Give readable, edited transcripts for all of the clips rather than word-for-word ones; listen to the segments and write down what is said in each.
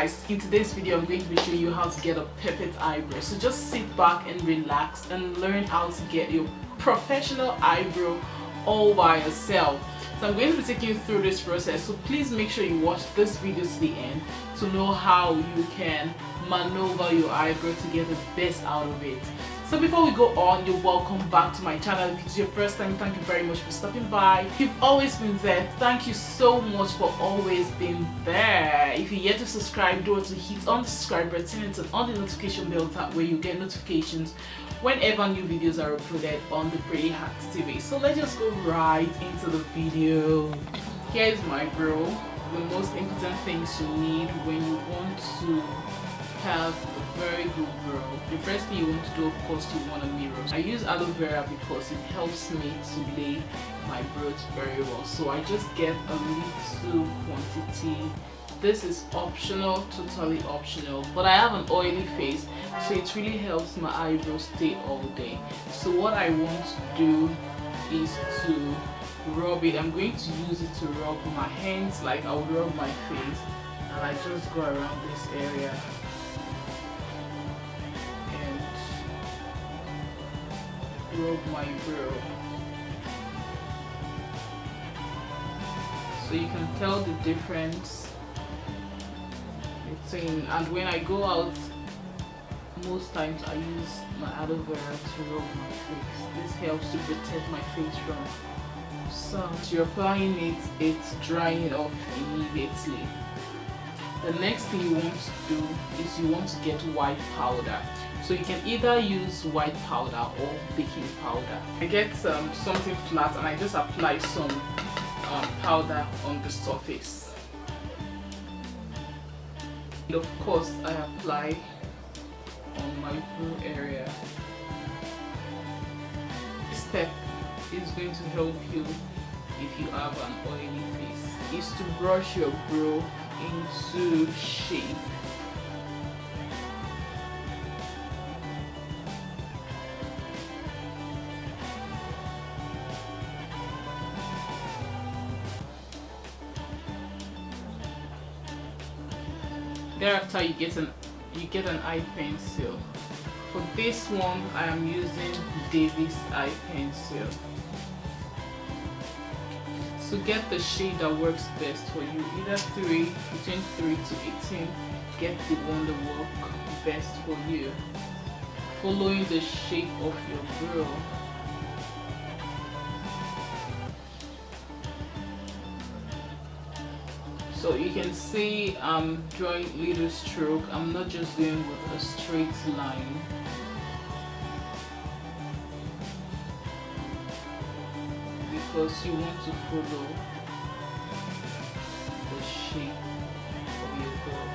guys, in today's video I'm going to be showing you how to get a perfect eyebrow. So just sit back and relax and learn how to get your professional eyebrow all by yourself. So I'm going to be taking you through this process, so please make sure you watch this video to the end to know how you can maneuver your eyebrow to get the best out of it. So before we go on, you're welcome back to my channel. If it's your first time, thank you very much for stopping by. If you've always been there, thank you so much for always being there. If you're yet to subscribe, do to hit on the subscribe button and turn on the notification bell, that way you get notifications whenever new videos are uploaded on the Pretty Hacks TV. So let's just go right into the video. Here's my brow. The most important things you need when you want to have a very good brow. The first thing you want to do, of course, you want a mirror. I use aloe vera because it helps me to lay my brows very well. So I just get a little quantity. This is optional, totally optional, but I have an oily face, so it really helps my eyebrows stay all day. So what I want to do is to rub it. I'm going to use it to rub my hands like I would rub my face, and I just go around this area and rub my brow. So you can tell the difference between, and when I go out, most times I use my aloe vera to rub my face. This helps to protect my face from sun. So you're applying it, it's drying off immediately. The next thing you want to do is you want to get white powder. So you can either use white powder or baking powder. I get something flat and I just apply some powder on the surface. And of course I apply on my brow area. This step is going to help you if you have an oily face, is to brush your brow into shape. Thereafter you get an eye pencil. For this one I am using Davis eye pencil. So get the shade that works best for you, either between 3 to 18. Get the one that works best for you, following the shape of your brow. So you can see I'm drawing little stroke. I'm not just doing with a straight line. Because you want to follow the shape of your brow.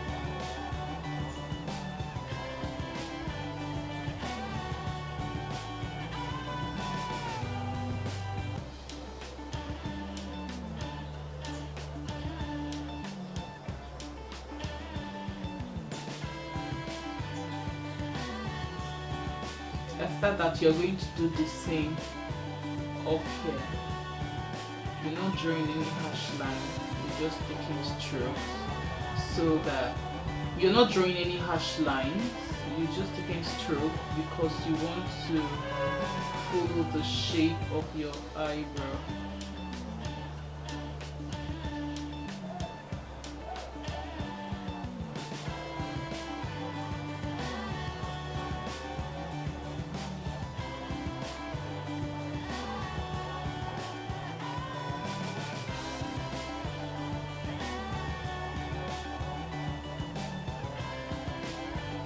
After that, you're going to do the same up here. You're not drawing any hash line, you're just taking strokes, so that you're not drawing any hash lines, you're just taking stroke because you want to follow the shape of your eyebrow.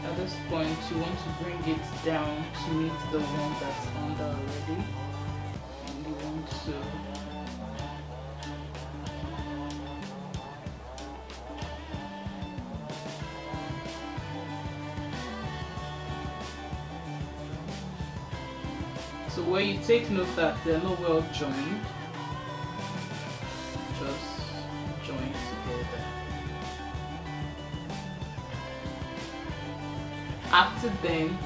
At this point, you want to bring it down to meet the one that's under already, and you want to so where you take note that they're not well joined, just join together. After then,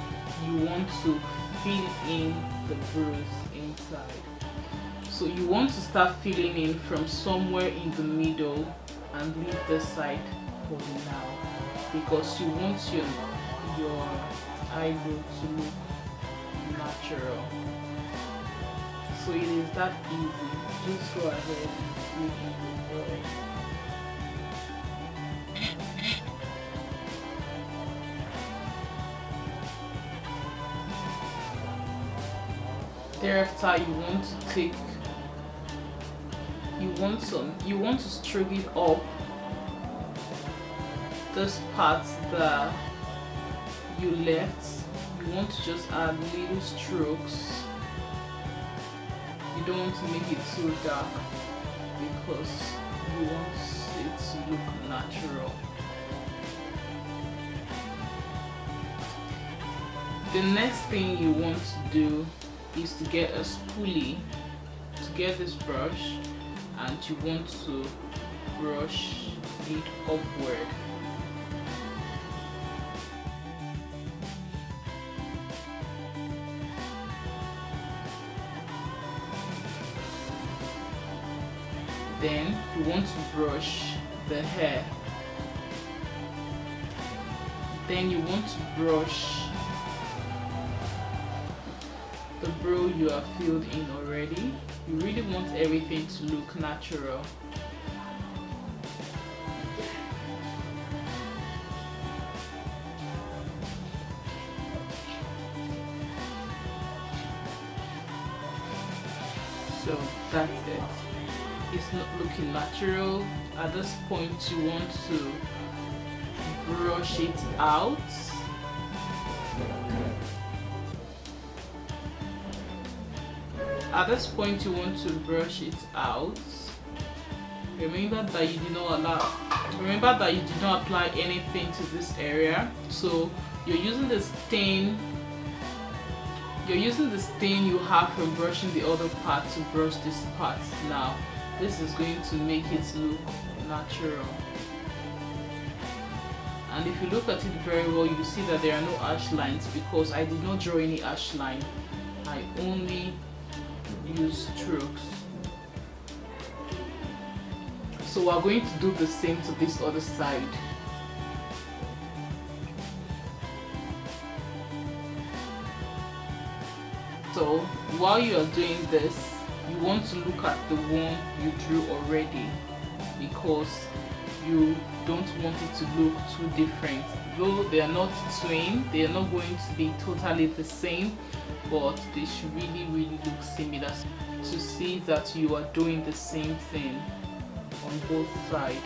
you want to fill in the brows inside. So you want to start filling in from somewhere in the middle and leave this side for now. because you want your eyebrow to look natural. So it is that easy. Just go ahead and do it. Thereafter, you want to stroke it up. This part that you left, you want to just add little strokes. You don't want to make it so dark because you want it to look natural. The next thing you want to do is to get a spoolie, to get this brush, and you want to brush it upward. Then you want to brush the hair. Then you want to brush the brow you have filled in already. You really want everything to look natural. So that's it. It's not looking natural. At this point you want to brush it out. At this point you want to brush it out. Remember that you did not apply anything to this area. So you're using the stain you have from brushing the other part to brush this part. Now this is going to make it look natural. And if you look at it very well, you see that there are no harsh lines because I did not draw any harsh line. I only use strokes. So we're going to do the same to this other side. So while you are doing this, you want to look at the one you drew already because you don't want it to look too different. Though they are not twin, they are not going to be totally the same, but they should really look similar to see that you are doing the same thing on both sides.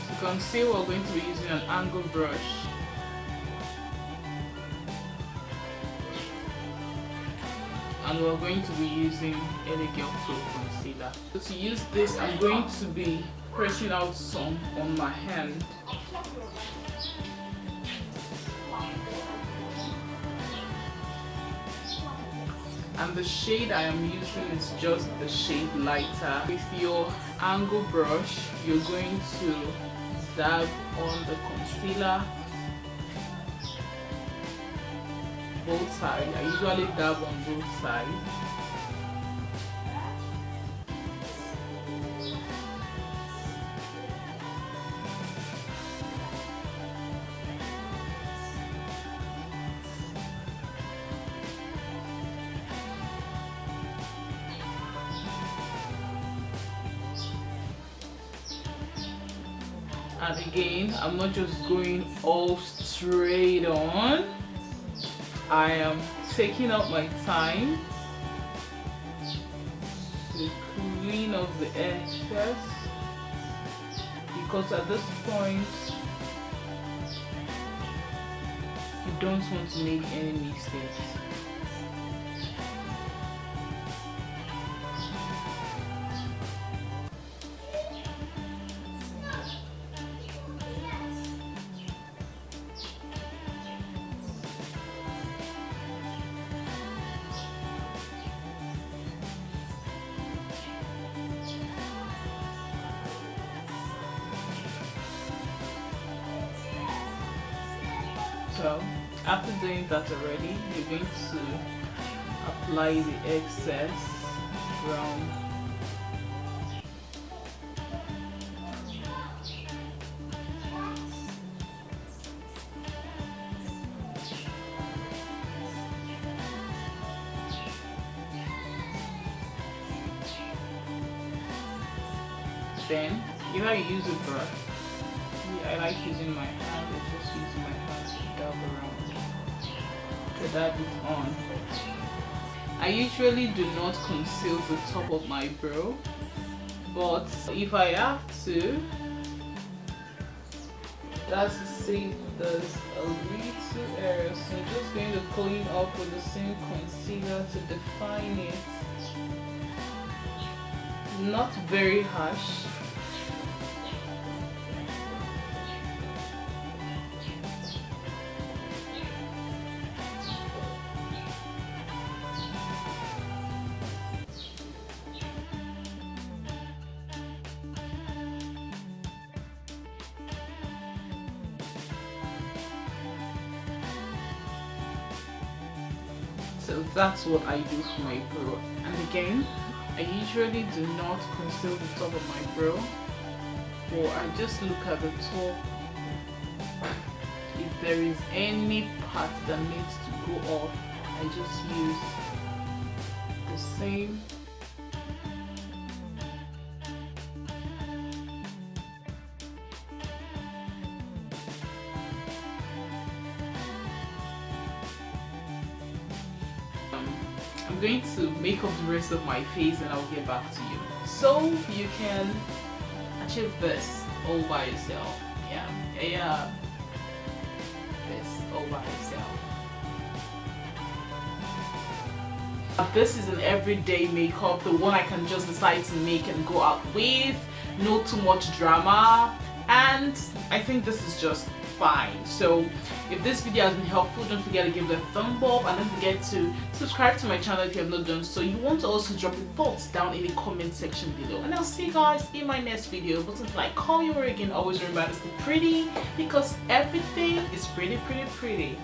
You can see we're going to be using an angle brush. And we're going to be using Eyebrow concealer. So to use this, I'm going to be pressing out some on my hand. And the shade I am using is just the shade lighter. With your angle brush, you're going to dab on the concealer, both sides. I usually dab on both sides. And again, I'm not just going all straight on. I am taking out my time to clean off the excess, because at this point you don't want to make any mistakes. So after doing that already, you're going to apply the excess brown. Then either you use a brush. I like using my hand. I just use my hand to dab around to dab it on. I usually do not conceal the top of my brow, but if I have to, that's to say there's a little area, so I'm just going to clean up with the same concealer to define it. Not very harsh. So that's what I do for my brow. And again, I usually do not conceal the top of my brow, or I just look at the top. If there is any part that needs to go off, I just use the same. I'm going to make up the rest of my face and I'll get back to you. So you can achieve this all by yourself. Yeah. This all by yourself. This is an everyday makeup, the one I can just decide to make and go out with. No too much drama, and I think this is just fine. So if this video has been helpful, don't forget to give it a thumb up, and don't forget to subscribe to my channel if you have not done so. You want to also drop your thoughts down in the comment section below, and I'll see you guys in my next video. But until I call you again, always remember to stay pretty, because everything is pretty.